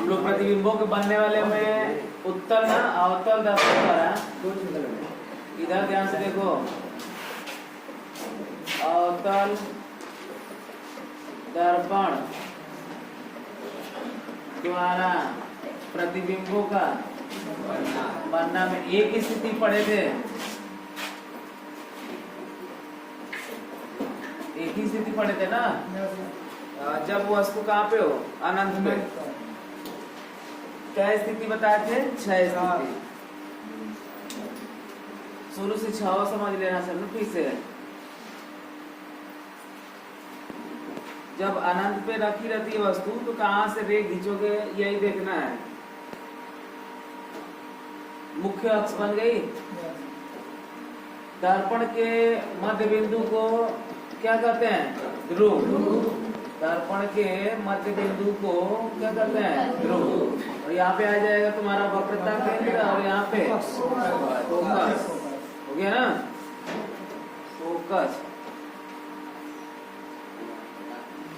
हम लोग प्रतिबिंबों के बनने वाले में उत्तल ना अवतल दर्पण द्वारा, इधर ध्यान से देखो, अवतल दर्पण द्वारा प्रतिबिंबों का बनना में एक ही स्थिति पढ़े थे, एक ही स्थिति पढ़े थे ना, जब वस्तु कहाँ पे हो, अनंत में। क्या स्थिति बताए थे, 6 स्थिति। शुरू से 6 समझ लेना सर, फिर से जब अनंत पे रखी रहती है वस्तु तो कहाँ से रे खींचोगे, यही देखना है। मुख्य अक्ष बन गई, दर्पण के मध्य बिंदु को क्या कहते हैं, ध्रुव। दर्पण के मध्य बिंदु को क्या कहते हैं, ध्रुव। और यहाँ पे आ जाएगा तुम्हारा वक्रता केंद्र, और यहाँ पे फोकस हो गया ना, फोकस।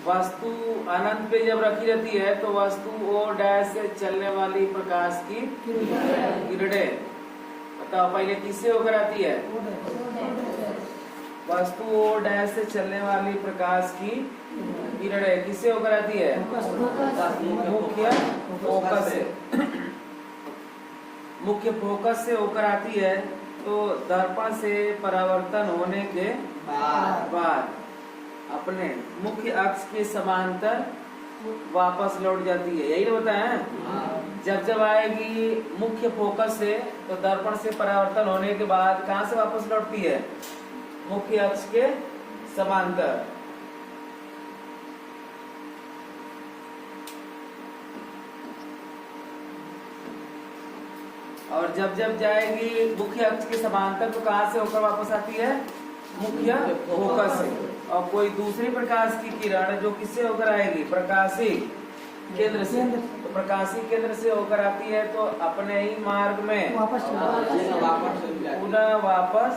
वस्तु अनंत पे जब रखी रहती है तो वस्तु ओ डैश से चलने वाली प्रकाश की किरणें, बताओ पहले किससे होकर आती है, वस्तु ओ डैश से चलने वाली प्रकाश की किरणें किससे होकर आती है, मुख्य फोकस से। मुख्य फोकस से होकर आती है तो दर्पण से परावर्तन होने के बाद अपने मुख्य अक्ष के समांतर वापस लौट जाती है, यही ना बताया। जब जब आएगी मुख्य फोकस से तो दर्पण से परावर्तन होने के बाद कहां से वापस लौटती है, मुख्य अक्ष के समांतर। और जब जब जाएगी मुख्य अक्ष के समांतर तो कहां से होकर वापस आती है, मुख्य फोकस से। और कोई दूसरी प्रकाश की किरण जो किससे होकर आएगी, प्रकाशी केंद्र से, तो प्रकाशी केंद्र से होकर आती है तो अपने ही मार्ग में पुनः वापस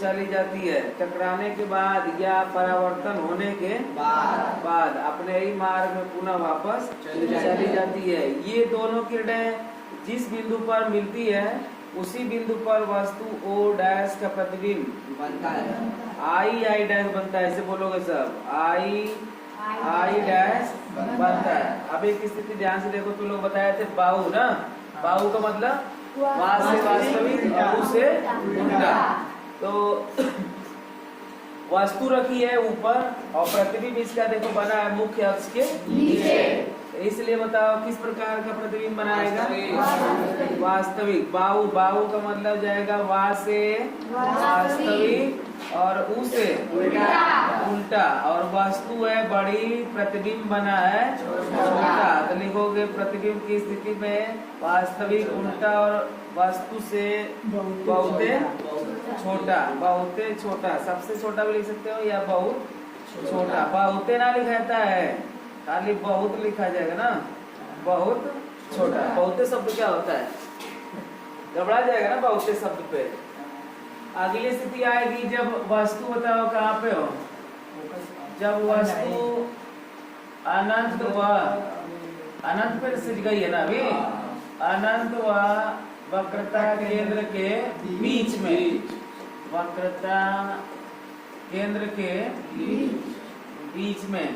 चली जाती है। टकराने के बाद या परावर्तन होने के बाद अपने ही मार्ग में पुनः वापस चली जाती है। ये दोनों किरणें जिस बिंदु पर मिलती है उसी बिंदु पर वस्तु ओ डैश का प्रतिबिंब बनता है, आई डैश बनता है। ऐसे बोलोगे सब, आई डैश बनता है। अब एक स्थिति ध्यान से देखो, तुम लोग बताए थे बाहु ना, बाहु का मतलब वास से वास्तविक और से उल्टा। तो वस्तु रखी है ऊपर और प्रतिबिंब इसका देखो बना है मुख्य अक्ष के नीचे, इसलिए बताओ किस प्रकार का प्रतिबिंब बनाएगा, वास्तविक। बाहु, बाहु का मतलब जाएगा वा से वास्तविक और उ से उल्टा। और वस्तु है बड़ी, प्रतिबिंब बना है छोटा, तो लिखोगे प्रतिबिंब की स्थिति में वास्तविक उल्टा और वस्तु से बहुते छोटा, बहुते छोटा। सबसे छोटा भी लिख सकते हो या बहुत छोटा। बहुते ना लिखाता है, खाली बहुत लिखा जाएगा ना, बहुत छोटा। बहुते शब्द क्या होता है, घबरा जाएगा ना बहुते शब्द पे। अगली स्थिति आएगी जब वस्तु, बताओ कहाँ पे हो, जब वस्तु अनंत व अनंत पे सिट गई है ना अभी, अनंत व वक्रता केंद्र के बीच में, वक्रता केंद्र के बीच में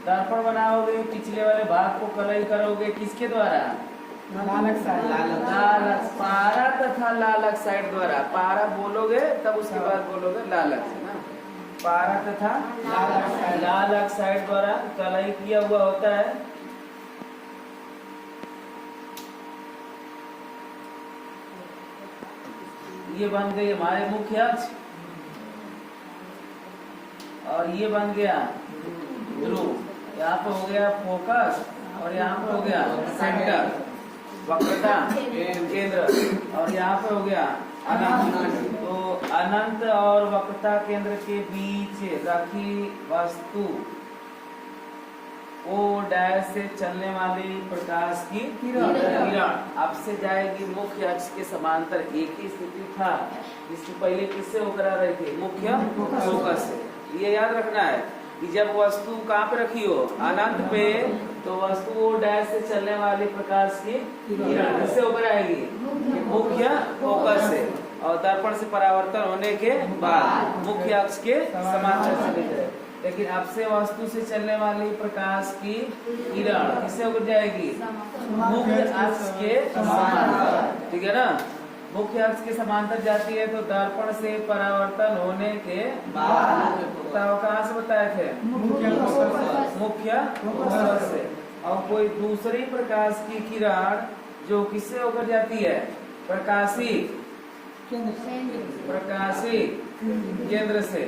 दर्पण बनाओगे, पिछले वाले भाग को कलई करोगे किसके द्वारा, लालक, पारा तथा लालक साइड द्वारा। पारा बोलोगे तब उसके बाद बोलोगे लालक, है ना। पारा तथा लालक साइड द्वारा कलई किया हुआ होता है। ये बन गई हमारे मुख्य अक्ष और ये बन गया ध्रुव। यहाँ पे हो गया फोकस और यहाँ पे हो गया सेंटर, वक्रता केंद्र, और यहाँ पे हो गया अनंत। तो अनंत और वक्रता केंद्र के बीच रखी वस्तु ओ डैश से चलने वाली प्रकाश की किरण अब से जाएगी मुख्य अक्ष के समांतर। एक ही स्थिति था जिससे पहले किससे होकर आ रहे थे, मुख्य फोकस से। ये याद रखना है कि जब वस्तु कहाँ पे रखी हो, अनंत पे, तो वस्तु ओ डैश से चलने वाली प्रकाश की किरण किससे होकर आएगी, मुख्य फोकस से। और दर्पण से परावर्तन होने के बाद मुख्य अक्ष के समांतर चले जाए। लेकिन अब से वस्तु से चलने वाली प्रकाश की किरण किससे होकर जाएगी, मुख्य अक्ष के समांतर। ठीक है ना, मुख्य अक्ष के समांतर जाती है तो दर्पण से परावर्तन होने के बाद, बताओ कहाँ से बताए थे, मुख्य फोकस से। और कोई दूसरी प्रकाश की किरण जो किससे होकर जाती है, प्रकाशी केंद्र से,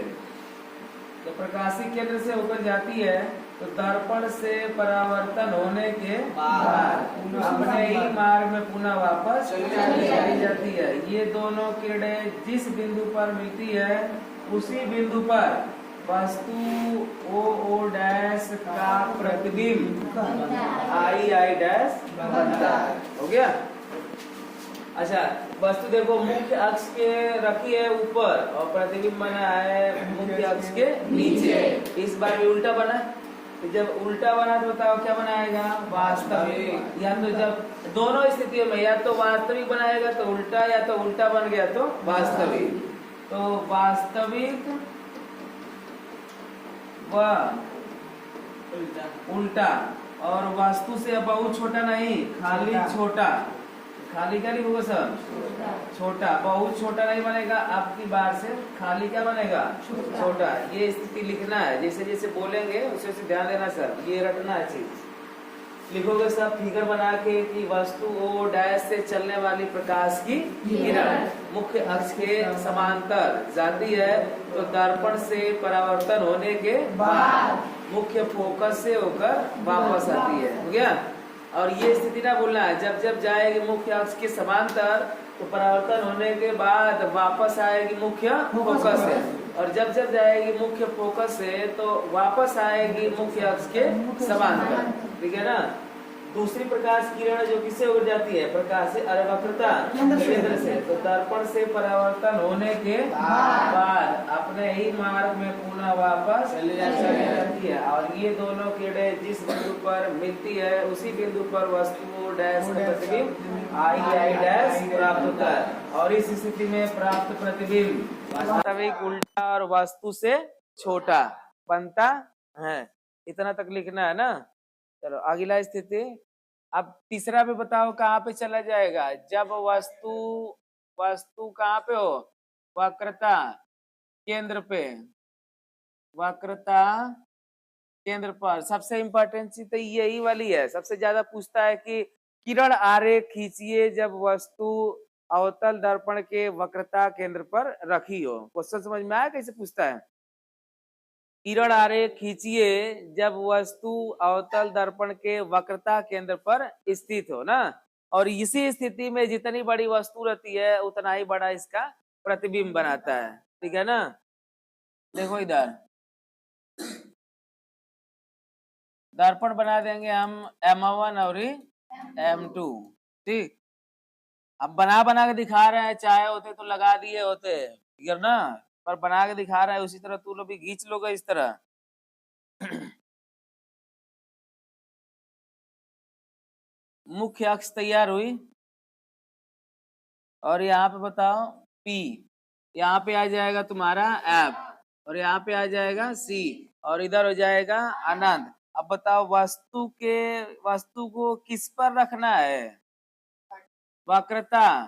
तो प्रकाशी केंद्र से होकर जाती है तो दर्पण से परावर्तन होने के बाद अपने ही मार्ग में पुनः वापस चली जाती है। ये दोनों किरणें जिस बिंदु पर मिलती है उसी बिंदु पर वस्तु ओ डैश का प्रतिबिंब आई डैश बनता है। हो गया। अच्छा, वस्तु देखो मुख्य अक्ष के रखी है ऊपर और प्रतिबिंब बना है मुख्य अक्ष के नीचे। इस बार भी उल्टा बना, तो जब उल्टा बना तो बताओ क्या बनाएगा, वास्तविक। या तो जब दोनों स्थितियों में या तो वास्तविक बनाएगा तो उल्टा, या तो उल्टा बन गया तो वास्तविक। तो वास्तविक व उल्टा, और वस्तु से बहुत छोटा नहीं, खाली छोटा, खाली क्या लिखोगे सर, छोटा। बहुत छोटा नहीं बनेगा, आपकी बार से खाली क्या बनेगा, छोटा। ये स्थिति लिखना है, जैसे जैसे बोलेंगे उसे उसे ध्यान देना सर, ये रटना है चीज। लिखोगे सब फिगर बना के कि वस्तु ओ डैश से चलने वाली प्रकाश की किरण मुख्य अक्ष के समांतर जाती है तो दर्पण से परावर्तन होने के बाद मुख्य फोकस से होकर वापस आती है। हो गया। और ये स्थिति ना भूलना है, जब जब जाएगी मुख्य अक्ष के समांतर तो परावर्तन होने के बाद वापस आएगी मुख्य फोकस से, और जब जब जाएगी मुख्य फोकस से तो वापस आएगी मुख्य अक्ष के समांतर। ठीक है ना। दूसरी प्रकाश किरण जो किससे उड़ जाती है, प्रकाश से अरे वक्रता केंद्र से, तो दर्पण से परावर्तन होने के बाद अपने ही मार्ग में पुनः वापस चली जाती है। और ये दोनों किरणें जिस बिंदु पर मिलती है उसी बिंदु पर वस्तु डैश का प्रतिबिंब आई डैश प्राप्त होता है। और इस स्थिति में प्राप्त प्रतिबिंब वास्तविक, उल्टा और वस्तु से छोटा बनता है। इतना तक लिखना है ना। चलो अगला स्थिति। अब तीसरा भी बताओ कहाँ पे चला जाएगा, जब वस्तु कहाँ पे हो, वक्रता केंद्र पे, वक्रता केंद्र पर। सबसे इम्पोर्टेंट चीज तो यही वाली है, सबसे ज्यादा पूछता है कि किरण आरेख खींचिए जब वस्तु अवतल दर्पण के वक्रता केंद्र पर रखी हो। क्वेश्चन समझ में आया कैसे पूछता है। किरण आरेख खींचिए जब वस्तु अवतल दर्पण के वक्रता केंद्र पर स्थित हो ना, और इसी स्थिति में जितनी बड़ी वस्तु रहती है उतना ही बड़ा इसका प्रतिबिंब बनाता है। ठीक है ना। देखो इधर दर्पण बना देंगे हम M1 और M2। ठीक, अब बना के दिखा रहे हैं, चाहे होते तो लगा दिए होते, ठीक है ना, पर बना के दिखा रहा है, उसी तरह तू लोग भी खींच लोगे इस तरह। मुख्य अक्ष तैयार हुई और यहाँ पे बताओ P, यहाँ पे आ जाएगा तुम्हारा F, और यहाँ पे आ जाएगा C, और इधर हो जाएगा अनंत। अब बताओ वस्तु को किस पर रखना है, वक्रता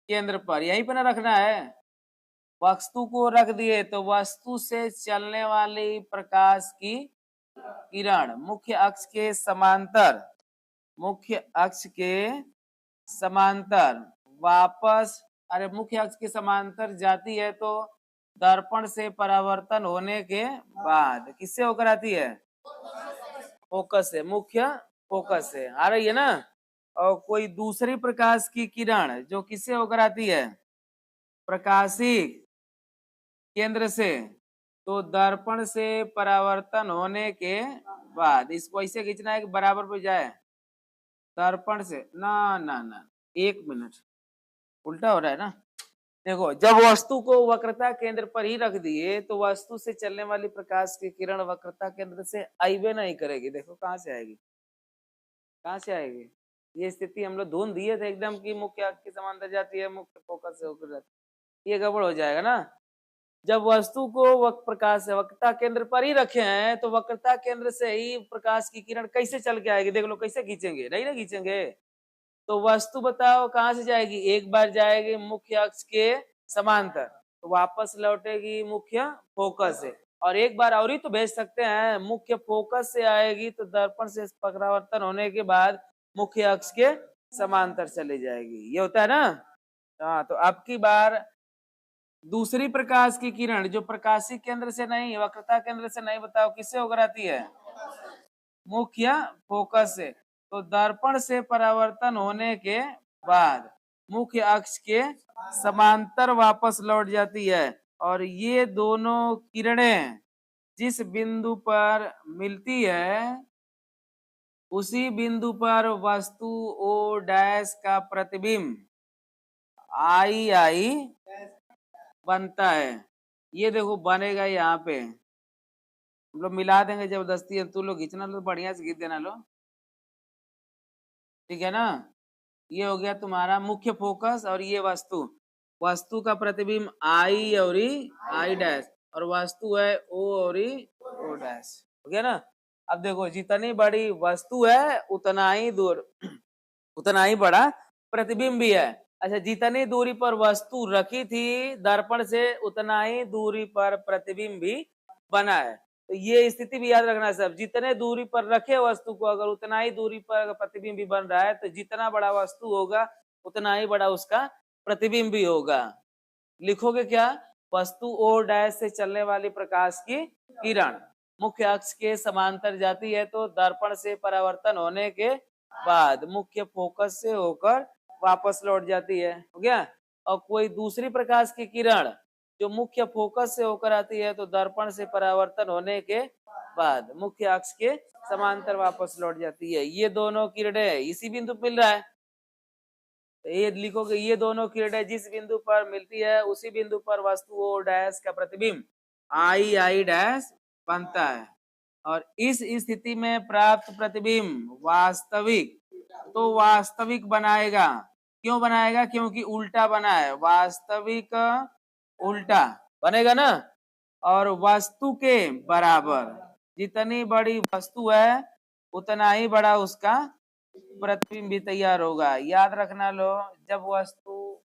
केंद्र पर, यहीं पर ना रखना है। वस्तु को रख दिए तो वस्तु से चलने वाली प्रकाश की किरण मुख्य अक्ष के समांतर वापस, अरे मुख्य अक्ष के समांतर जाती है तो दर्पण से परावर्तन होने के बाद किससे होकर आती है, फोकस से, मुख्य फोकस से आ रही है ना। और कोई दूसरी प्रकाश की किरण जो किससे होकर आती है, प्रकाशी केंद्र से, तो दर्पण से परावर्तन होने के बाद। इसको ऐसे खींचना है कि बराबर पे जाए दर्पण से। ना ना ना, 1 मिनट, उल्टा हो रहा है ना। देखो, जब वस्तु को वक्रता केंद्र पर ही रख दिए तो वस्तु से चलने वाली प्रकाश की किरण वक्रता केंद्र से आइबे नहीं करेगी। देखो कहाँ से आएगी, कहाँ से आएगी। ये स्थिति हम लोग ढूंढ दिए थे एकदम कि मुख्य अक्ष की समांतर जाती है, मुख्य फोकस से होकर जाती है। ये गड़बड़ हो जाएगा ना। जब वस्तु को प्रकाश वक्रता केंद्र पर ही रखे हैं तो वक्रता केंद्र से ही प्रकाश की किरण कैसे चल के आएगी। देख लो कैसे खींचेंगे, नहीं ना खींचेंगे। तो वस्तु बताओ कहाँ से जाएगी, एक बार जाएगी मुख्य अक्ष के समांतर, तो वापस लौटेगी मुख्य फोकस से। और एक बार और ही तो भेज सकते हैं, मुख्य फोकस से आएगी तो दर्पण से परावर्तन होने के बाद मुख्य अक्ष के समांतर चली जाएगी। ये होता है ना। हाँ, तो अब की बार दूसरी प्रकाश की किरण जो प्रकाशी केंद्र से नहीं, वक्रता केंद्र से नहीं, बताओ किससे होकर आती है, मुख्य फोकस से। तो दर्पण से परावर्तन होने के बाद मुख्य अक्ष के समांतर वापस लौट जाती है। और ये दोनों किरणें जिस बिंदु पर मिलती है उसी बिंदु पर वस्तु ओ डैश का प्रतिबिंब आई आई बनता है। ये देखो बनेगा यहाँ पे, हम लोग मिला देंगे जबरदस्ती है। तू लोग खींचना लो, बढ़िया से खींच देना लो, ठीक है ना। ये हो गया तुम्हारा मुख्य फोकस और ये वस्तु, वस्तु का प्रतिबिंब आई और आई डैश, और वस्तु है ओ और ओ डैश, हो गया ना। अब देखो जितनी बड़ी वस्तु है उतना ही दूर उतना ही बड़ा प्रतिबिंब भी है। अच्छा, जितनी दूरी पर वस्तु रखी थी दर्पण से उतना ही दूरी पर प्रतिबिंब भी बना है। तो ये स्थिति भी याद रखना सब, जितने दूरी पर रखे वस्तु को अगर उतना ही दूरी पर प्रतिबिंब भी बन रहा है तो जितना बड़ा वस्तु होगा उतना ही बड़ा उसका प्रतिबिंब भी होगा। लिखोगे क्या, वस्तु ओ डैश से चलने वाली प्रकाश की किरण मुख्य अक्ष के समांतर जाती है तो दर्पण से परावर्तन होने के बाद मुख्य फोकस से होकर वापस लौट जाती है, हो गया। और कोई दूसरी प्रकाश की किरण जो मुख्य फोकस से होकर आती है तो दर्पण से परावर्तन होने के बाद मुख्य अक्ष के समांतर वापस लौट जाती है। ये दोनों किरणें इसी बिंदु पर मिल रहा है, तो ये लिखोगे ये दोनों किरणें जिस बिंदु पर मिलती है उसी बिंदु पर वस्तु ओ डैश का प्रतिबिंब आई आई डैश बनता है। और इस स्थिति में प्राप्त प्रतिबिंब वास्तविक, तो वास्तविक बनाएगा। क्यों बनाएगा, क्योंकि उल्टा बना है, वास्तविक उल्टा बनेगा ना। और वस्तु के बराबर, जितनी बड़ी वस्तु है उतना ही बड़ा उसका प्रतिबिंब भी तैयार होगा। याद रखना लो, जब वस्तु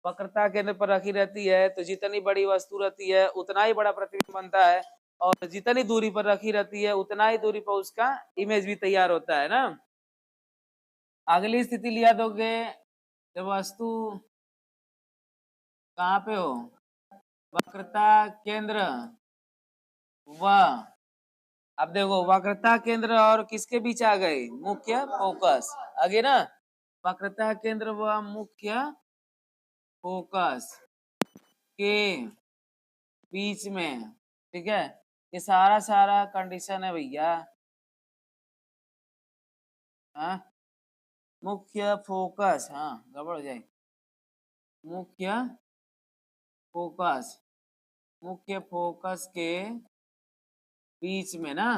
वक्रता केंद्र पर रखी रहती है तो जितनी बड़ी वस्तु रहती है उतना ही बड़ा प्रतिबिंब बनता है, और जितनी दूरी पर रखी रहती है उतना ही दूरी पर उसका इमेज भी तैयार होता है ना। अगली स्थिति लिया दोगे, जब वस्तु कहाँ पे हो, वक्रता केंद्र व, अब देखो वक्रता केंद्र और किसके बीच आ गए, मुख्य फोकस, आगे ना। वक्रता केंद्र व मुख्य फोकस के बीच में, ठीक है। ये सारा सारा कंडीशन है भैया। हाँ, मुख्य फोकस, हाँ गड़बड़ हो जाए, मुख्य फोकस, मुख्य फोकस के बीच में ना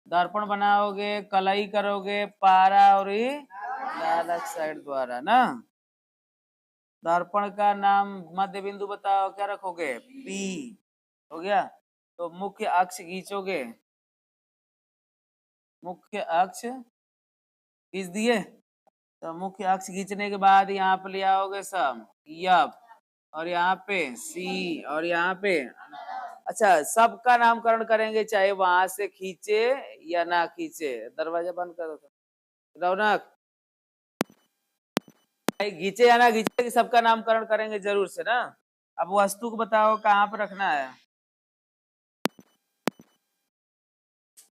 दर्पण बनाओगे, कलई करोगे पारा और लाल ऑक्साइड द्वारा ना। दर्पण का नाम मध्य बिंदु बताओ, क्या रखोगे, पी, हो गया। तो मुख्य अक्ष खींचोगे, मुख्य अक्ष खींच दिए, तो मुख्य अक्ष खींचने के बाद यहाँ पे ले आओगे सब यप, और यहाँ पे सी, और यहाँ पे, अच्छा सबका नामकरण करेंगे चाहे वहां से खींचे या ना खींचे। दरवाजा बंद कर दो रौनक, खींचे या ना खींचे सबका नामकरण करेंगे जरूर से ना। अब वस्तु को बताओ कहाँ पर रखना है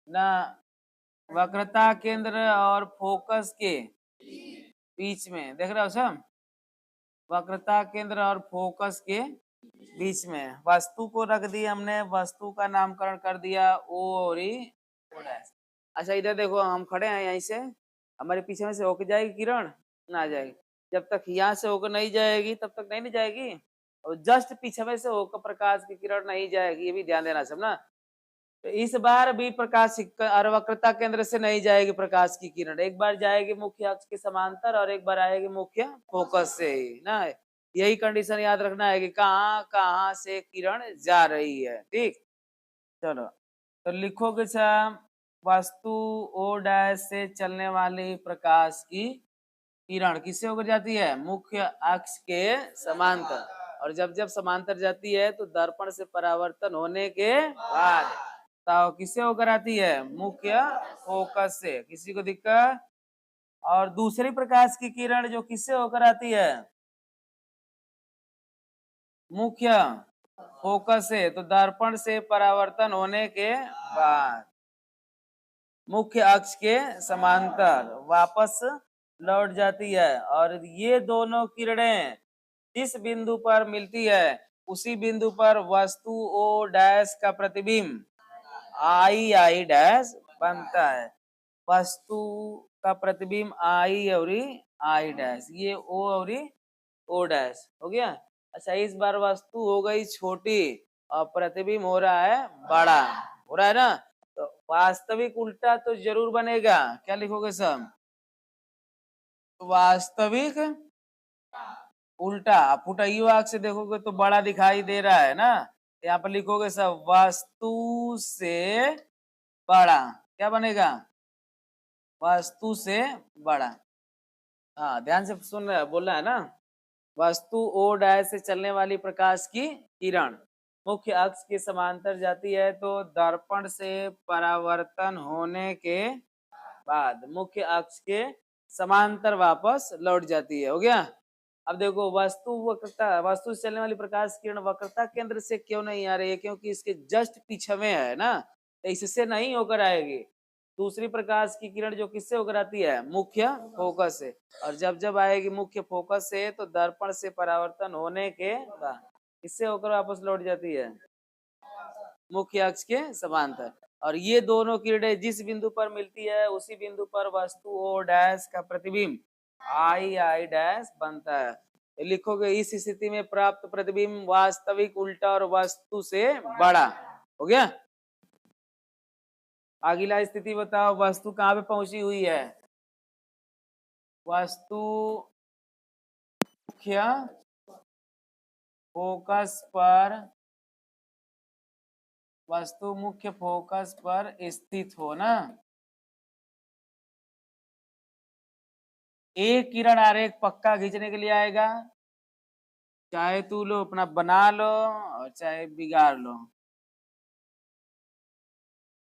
ना, वक्रता केंद्र और फोकस के बीच में, देख रहे हो सब, वक्रता केंद्र और फोकस के बीच में वस्तु को रख दी हमने, वस्तु का नामकरण कर दिया ओ और ओ डैश। अच्छा इधर देखो, हम खड़े हैं यहीं से, हमारे पीछे में से होके जाएगी किरण ना जाएगी, जब तक यहाँ से होकर नहीं जाएगी तब तक नहीं जाएगी, और जस्ट पीछे में से होकर प्रकाश की किरण नहीं जाएगी, ये भी ध्यान देना सब ना। तो इस बार भी प्रकाश वक्रता केंद्र से नहीं जाएगी प्रकाश की किरण, एक बार जाएगी मुख्य अक्ष के समांतर और एक बार आएगी मुख्य फोकस से ही ना। यही कंडीशन याद रखना है कि कहाँ कहाँ से किरण जा रही है, ठीक। चलो तो लिखोगे सब, वस्तु ओ डैश से चलने वाली प्रकाश की किरण किससे होकर जाती है, मुख्य अक्ष के समांतर, और जब जब समांतर जाती है तो दर्पण से परावर्तन होने के बाद तो किससे होकर आती है, मुख्य फोकस से। किसी को दिक्कत? और दूसरी प्रकाश की किरण जो किससे होकर आती है, मुख्य फोकस से, तो दर्पण से परावर्तन होने के बाद मुख्य अक्ष के समांतर वापस लौट जाती है, और ये दोनों किरणें जिस बिंदु पर मिलती है उसी बिंदु पर वस्तु ओ डैश का प्रतिबिंब आई आई डैश बनता है। वस्तु का प्रतिबिंब आई और आई डैश, ये ओ और ओ डैश हो गया। अच्छा इस बार वस्तु हो गई छोटी और प्रतिबिंब हो रहा है बड़ा, हो रहा है ना, तो वास्तविक उल्टा तो जरूर बनेगा। क्या लिखोगे सब, वास्तविक उल्टा। फुटाइयो आंख से देखोगे तो बड़ा दिखाई दे रहा है ना, यहाँ पर लिखोगे सब वस्तु से बड़ा, क्या बनेगा, वस्तु से बड़ा। हाँ ध्यान से सुन रहे, बोलना है ना। वस्तु ओ डैश से चलने वाली प्रकाश की किरण मुख्य अक्ष के समांतर जाती है तो दर्पण से परावर्तन होने के बाद मुख्य अक्ष के समांतर वापस लौट जाती है। हो गया। अब देखो वस्तु से चलने वाली प्रकाश किरण वक्रता केंद्र से क्यों नहीं आ रही है, क्योंकि इसके जस्ट पीछे में है ना, तो इससे नहीं होकर आएगी। दूसरी प्रकाश की किरण जो किससे होकर आती है, मुख्य फोकस से, और जब जब आएगी मुख्य फोकस से तो दर्पण से परावर्तन होने के बाद किससे होकर वापस लौट जाती है, मुख्य अक्ष के समांतर। और ये दोनों किरणें जिस बिंदु पर मिलती है उसी बिंदु पर वस्तु ओ डैश का प्रतिबिंब आई आई डैश बनता है। लिखोगे इस स्थिति में प्राप्त प्रतिबिंब वास्तविक उल्टा और वस्तु से बड़ा। हो गया। अगला स्थिति बताओ, वस्तु कहाँ पे पहुंची हुई है, वस्तु मुख्य फोकस पर, वस्तु मुख्य फोकस पर स्थित हो ना। एक किरण आरेख पक्का खींचने के लिए आएगा, चाहे तू लो अपना बना लो और चाहे बिगाड़ लो।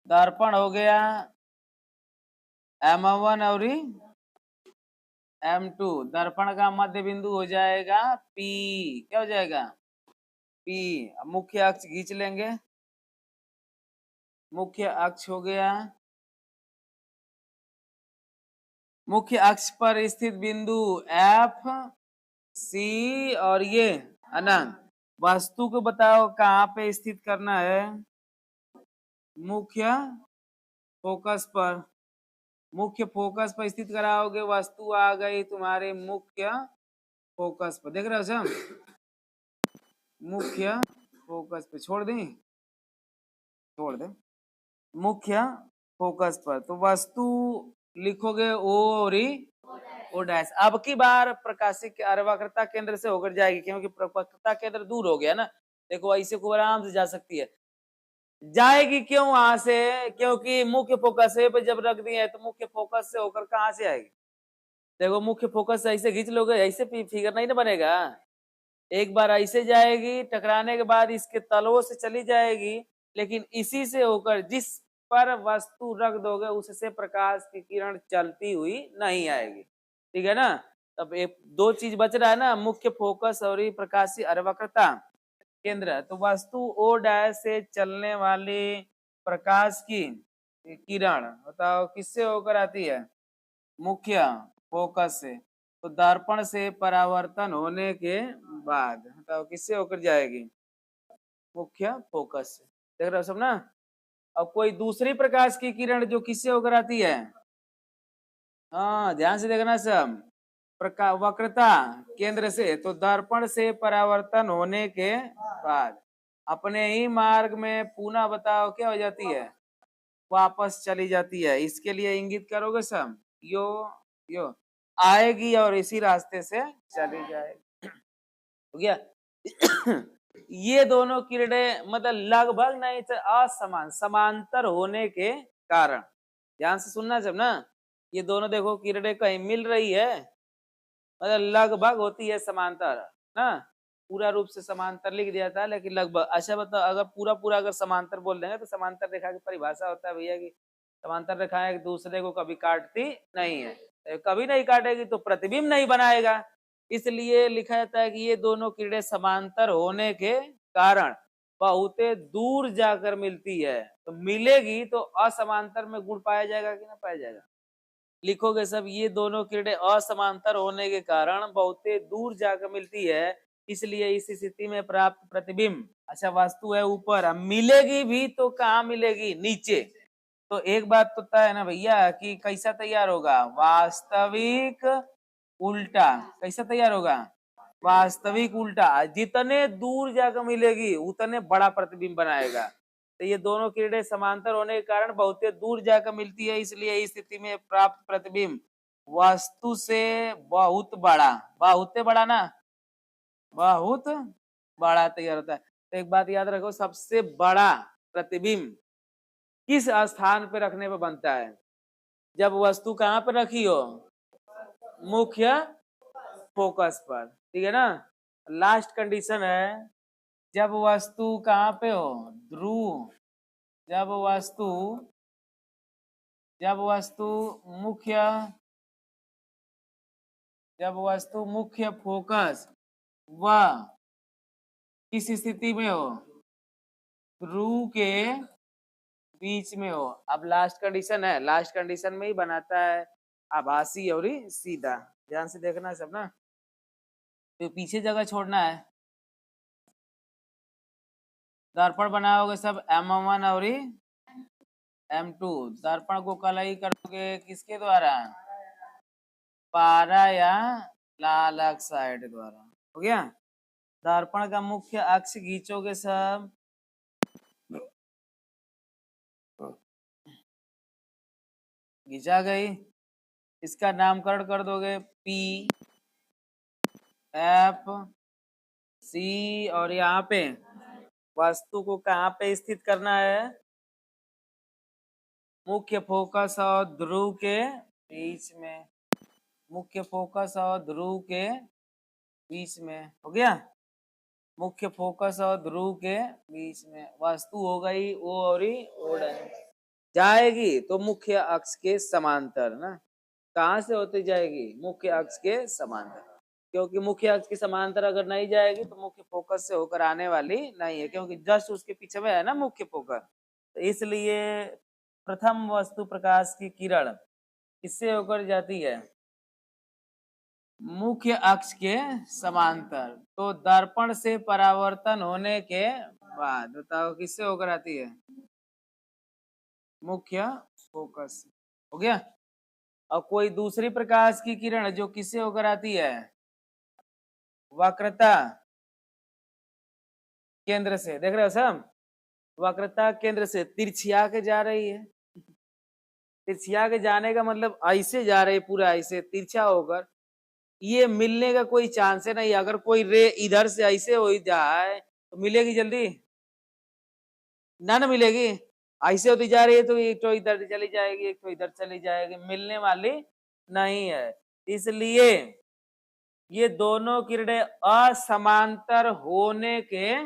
दर्पण हो गया M1 और M2, दर्पण का मध्य बिंदु हो जाएगा P, क्या हो जाएगा P। मुख्य अक्ष खींच लेंगे, मुख्य अक्ष हो गया, मुख्य अक्ष पर स्थित बिंदु F C, और ये अनंत। वस्तु को बताओ कहाँ पे स्थित करना है, मुख्य फोकस पर। मुख्य फोकस पर स्थित कराओगे, वस्तु आ गई तुम्हारे मुख्य फोकस पर। देख रहे हो सब, मुख्य फोकस पे छोड़ दें, छोड़ दे, मुख्य फोकस पर। तो वस्तु लिखोगे ओ और ओ डैश। अब की बार प्रकाशिक वक्रता केंद्र से होकर जाएगी, क्योंकि वक्रता केंद्र दूर हो गया ना। देखो ऐसे को आराम से जा सकती है, जाएगी क्यों वहां से, क्योंकि मुख्य फोकस पे जब रख दिए है तो मुख्य फोकस से होकर कहां से आएगी। देखो मुख्य फोकस से ऐसे खींच लोगे, ऐसे फिगर नहीं ना बनेगा। एक बार ऐसे जाएगी, टकराने के बाद इसके तलों से चली जाएगी, लेकिन इसी से होकर जिस पर वस्तु रख दोगे उससे प्रकाश की किरण चलती हुई नहीं आएगी। ठीक है ना। तब एक दो चीज बच रहा है ना, मुख्य फोकस और प्रकाशीय वक्रता केंद्र। तो वस्तु ओ डैश से चलने वाली प्रकाश की किरण बताओ किससे होकर आती है, मुख्य फोकस से, तो दर्पण से परावर्तन होने के बाद बताओ किससे होकर जाएगी, मुख्य फोकस से। देख रहे हो सब ना। और कोई दूसरी प्रकाश की किरण जो किससे होकर आती है, हाँ ध्यान से देखना सब, प्रकाश वक्रता केंद्र से, तो दर्पण से परावर्तन होने के बाद अपने ही मार्ग में पुनः बताओ क्या हो जाती है, वापस चली जाती है। इसके लिए इंगित करोगे सब, यो आएगी और इसी रास्ते से चली जाएगी। हो गया। ये दोनों किरणें मतलब लगभग नहीं तो असमान समांतर होने के कारण, ध्यान से सुनना सब ना, ये दोनों देखो किरणें कहीं मिल रही है, मतलब लगभग होती है समांतर ना, पूरा रूप से समांतर लिख दिया था लेकिन लगभग। अच्छा बताओ, अगर पूरा पूरा अगर समांतर बोल देंगे तो समांतर रेखा की परिभाषा होता है भैया कि समांतर रेखाएं एक दूसरे को कभी काटती नहीं है, कभी नहीं काटेगी तो प्रतिबिंब नहीं बनाएगा। इसलिए लिखा जाता है कि ये दोनों किरणें समांतर होने के कारण बहुत दूर जाकर मिलती है, तो मिलेगी तो असमांतर में गुण पाया जाएगा कि ना पाया जाएगा, लिखोगे सब, ये दोनों किरणें असमांतर होने के कारण बहुत दूर जाकर मिलती है, इसलिए इस स्थिति में प्राप्त प्रतिबिंब, अच्छा वस्तु है ऊपर, अब मिलेगी भी तो कहाँ मिलेगी, नीचे। तो एक बात तो तय है ना भैया कि कैसा तैयार होगा, वास्तविक उल्टा, कैसा तैयार होगा, वास्तविक उल्टा, जितने दूर जाकर मिलेगी उतने बड़ा प्रतिबिंब बनाएगा। तो ये दोनों किरणें समांतर होने के कारण बहुत दूर जाकर मिलती है, इसलिए इस स्थिति में प्राप्त प्रतिबिंब वस्तु से बहुत बड़ा, बहुत बड़ा ना, बहुत बड़ा तैयार होता है। तो एक बात याद रखो, सबसे बड़ा प्रतिबिंब किस स्थान पे रखने पे बनता है, जब वस्तु कहाँ पे रखी हो, मुख्य फोकस पर, ठीक है ना। लास्ट कंडीशन है, जब वस्तु कहाँ पे हो, ध्रुव, जब वस्तु मुख्य, जब वस्तु मुख्य फोकस व किस स्थिति में हो, ध्रुव के बीच में हो। अब लास्ट कंडीशन है, लास्ट कंडीशन में ही बनाता है आभासी और सीधा, ध्यान से देखना है सब ना, तो पीछे जगह छोड़ना है। दर्पण बनाओगे सब M1 और M2, दर्पण को कलई करोगे किसके द्वारा, पारा या लाल ऑक्साइड द्वारा, हो गया। दर्पण का मुख्य अक्ष खींचोगे सब, खींचा गई, इसका नामकरण कर दोगे P F C, और यहाँ पे वस्तु को कहाँ पे स्थित करना है, मुख्य फोकस और ध्रुव के बीच में, मुख्य फोकस और ध्रुव के बीच में, हो गया। मुख्य फोकस और ध्रुव के बीच में वस्तु हो गई O और O', जाएगी तो मुख्य अक्ष के समांतर ना, कहाँ से होती जाएगी, मुख्य अक्ष के समांतर, क्योंकि मुख्य अक्ष के समांतर अगर नहीं जाएगी तो मुख्य फोकस से होकर आने वाली नहीं है, क्योंकि जस्ट उसके पीछे में है ना मुख्य फोकस। तो इसलिए प्रथम वस्तु प्रकाश की किरण किससे होकर जाती है, मुख्य अक्ष के समांतर, तो दर्पण से परावर्तन होने के बाद बताओ किससे होकर आती है, मुख्य फोकस, हो गया। और कोई दूसरी प्रकाश की किरण जो किससे होकर आती है, वक्रता केंद्र से, देख रहे हो सब, वक्रता केंद्र से तिरछिया के जा रही है, तिरछिया के जाने का मतलब ऐसे जा रही है, पूरा ऐसे तिरछा होकर, ये मिलने का कोई चांस है नहीं। अगर कोई रे इधर से ऐसे हो जाए तो मिलेगी जल्दी ना मिलेगी, ऐसे होती जा रही है तो एक तो इधर चली जाएगी, एक तो इधर चली जाएगी, मिलने वाली नहीं है। इसलिए ये दोनों किरणें असमांतर होने के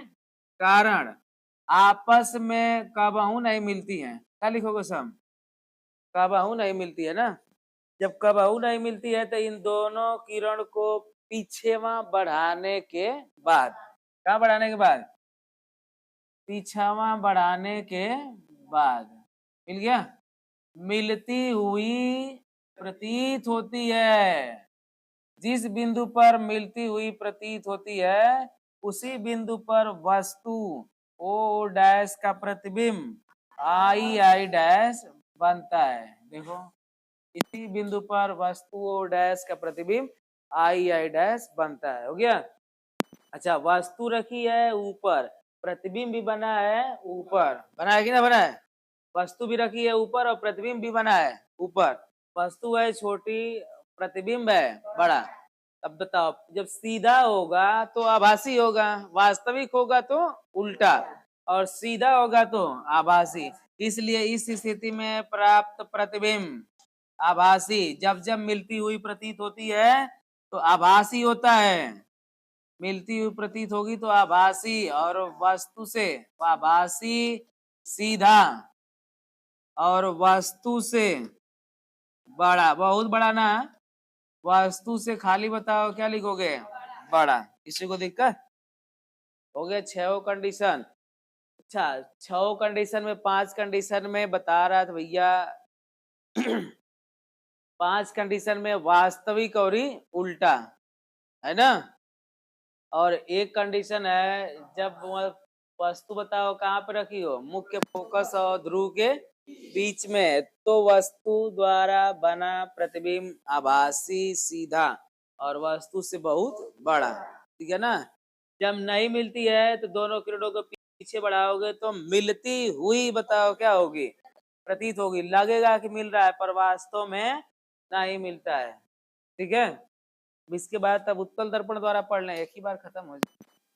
कारण आपस में कबहू नहीं मिलती हैं, क्या लिखोगे सब, कबहू नहीं मिलती है ना। जब कबहू नहीं मिलती है तो इन दोनों किरण को पीछेवा बढ़ाने के बाद, क्या बढ़ाने के बाद, पीछावा बढ़ाने के बाद मिल गया, मिलती हुई प्रतीत होती है, जिस बिंदु पर मिलती हुई प्रतीत होती है उसी बिंदु पर वस्तु O डैश का प्रतिबिंब आई आई डैश बनता है। देखो इसी बिंदु पर वस्तु और डैश का प्रतिबिंब आई आई डैश बनता है। हो गया। अच्छा वस्तु रखी है ऊपर, प्रतिबिंब भी बना है ऊपर, बना है कि ना बना है? वस्तु भी रखी है ऊपर और प्रतिबिंब भी बना है ऊपर। वस्तु है छोटी, प्रतिबिंब है बड़ा। अब बताओ जब सीधा होगा तो आभासी होगा, वास्तविक होगा तो उल्टा, और सीधा होगा तो आभासी। इसलिए इस स्थिति में प्राप्त प्रतिबिंब आभासी, जब जब मिलती हुई प्रतीत होती है तो आभासी होता है, मिलती हुई प्रतीत होगी तो आभासी, और वस्तु से आभासी सीधा और वस्तु से बड़ा, बहुत बड़ा ना, वस्तु से खाली बताओ क्या लिखोगे? बड़ा। किसी को दिक्कत? हो गया 6 कंडीशन। अच्छा 6 कंडीशन में 5 कंडीशन में बता रहा था भैया 5 कंडीशन में वास्तविक और ही उल्टा है ना। और एक कंडीशन है जब वस्तु बताओ कहाँ पे रखी हो, मुख्य फोकस और ध्रुव के बीच में, तो वस्तु द्वारा बना प्रतिबिंब आभासी सीधा और वस्तु से बहुत बड़ा। ठीक है ना। जब नहीं मिलती है तो दोनों किरणों को पीछे बढ़ाओगे तो मिलती हुई बताओ क्या होगी? प्रतीत होगी, लगेगा कि मिल रहा है पर वास्तव में नहीं मिलता है। ठीक है। इसके बाद तब उत्तल दर्पण द्वारा पढ़ लें, एक ही बार खत्म हो जाए।